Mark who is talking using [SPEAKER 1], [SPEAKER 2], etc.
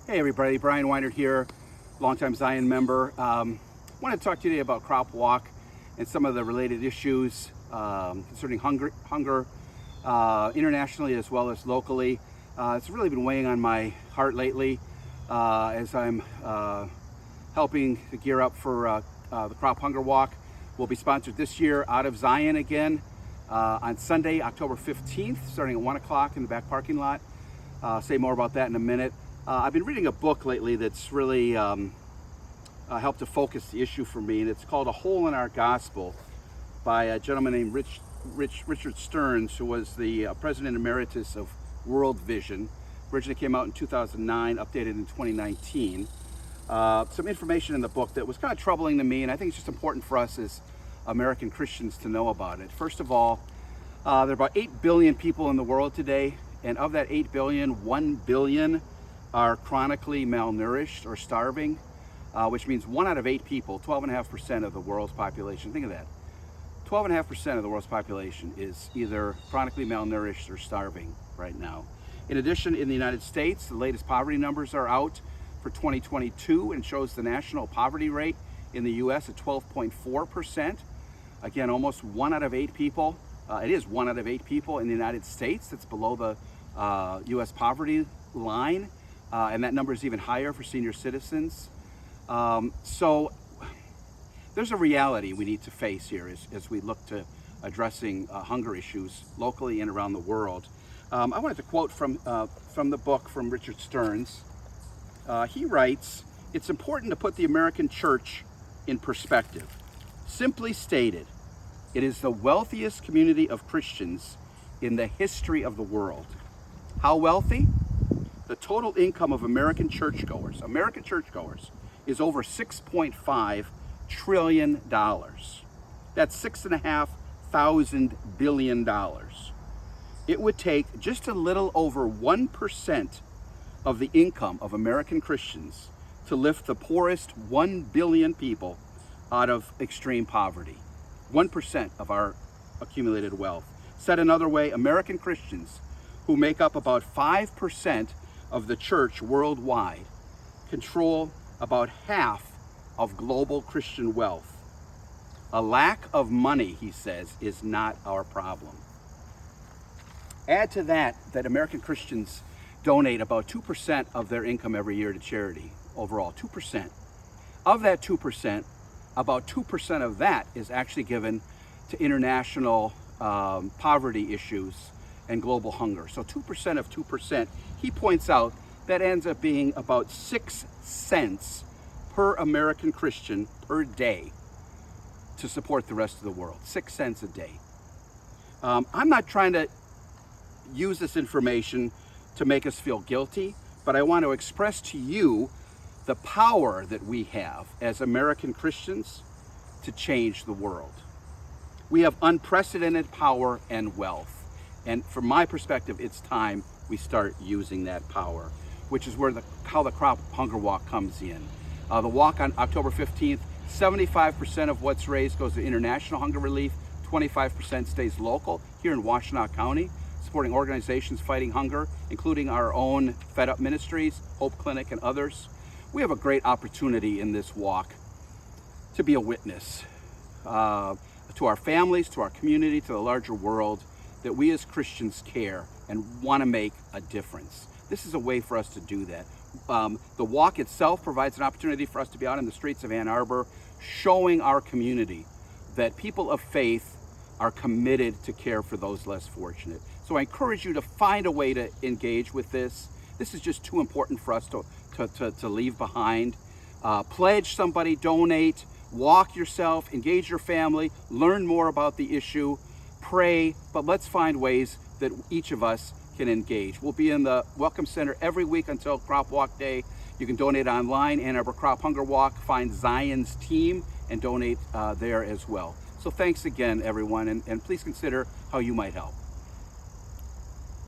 [SPEAKER 1] Hey everybody, Brian Weinert here, longtime Zion member. Want to talk today about Crop Walk and some of the related issues concerning hunger internationally as well as locally. It's really been weighing on my heart lately as I'm helping to gear up for the Crop Hunger Walk. Will be sponsored this year out of Zion again on Sunday, October 15th, starting at 1 o'clock in the back parking lot. Say more about that in a minute. I've been reading a book lately that's really helped to focus the issue for me, and it's called A Hole in Our Gospel by a gentleman named Richard Stearns, who was the president emeritus of World Vision. Originally came out in 2009, updated in 2019. Some information in the book that was kind of troubling to me, and I think it's just important for us as American Christians to know about it. First of all, there are about 8 billion people in the world today, and of that 8 billion, 1 billion are chronically malnourished or starving, which means 1 out of 8 people, 12.5% of the world's population, think of that, 12.5% of the world's population is either chronically malnourished or starving right now. In addition, in the United States, the latest poverty numbers are out for 2022 and shows the national poverty rate in the US at 12.4%. Again, almost 1 out of 8 people, it is 1 out of 8 people in the United States that's below the US poverty line. And that number is even higher for senior citizens. So there's a reality we need to face here as we look to addressing hunger issues locally and around the world. I wanted to quote from the book from Richard Stearns. He writes, "It's important to put the American church in perspective. Simply stated, it is the wealthiest community of Christians in the history of the world. How wealthy? The total income of American churchgoers is over $6.5 trillion. That's $6.5 billion. It would take just a little over 1% of the income of American Christians to lift the poorest 1 billion people out of extreme poverty. 1% of our accumulated wealth. Said another way, American Christians, who make up about 5% of the church worldwide, control about half of global Christian wealth. A lack of money," he says, "is not our problem." Add to that American Christians donate about 2% of their income every year to charity, overall, 2%. Of that 2%, about 2% of that is actually given to international poverty issues and global hunger. So 2% of 2%, he points out, that ends up being about 6 cents per American Christian per day to support the rest of the world. 6 cents a day. I'm not trying to use this information to make us feel guilty, but I want to express to you the power that we have as American Christians to change the world. We have unprecedented power and wealth. And from my perspective, it's time we start using that power, which is where how the Crop Hunger Walk comes in. The walk on October 15th, 75% of what's raised goes to international hunger relief, 25% stays local here in Washtenaw County, supporting organizations fighting hunger, including our own Fed Up Ministries, Hope Clinic, and others. We have a great opportunity in this walk to be a witness to our families, to our community, to the larger world, that we as Christians care and want to make a difference. This is a way for us to do that. The walk itself provides an opportunity for us to be out in the streets of Ann Arbor, showing our community that people of faith are committed to care for those less fortunate. So I encourage you to find a way to engage with this. This is just too important for us to leave behind. Pledge somebody, donate, walk yourself, engage your family, learn more about the issue, pray, but let's find ways that each of us can engage. We'll be in the Welcome Center every week until Crop Walk Day. You can donate online, Ann Arbor Crop Hunger Walk, find Zion's team and donate there as well. So thanks again, everyone, and please consider how you might help.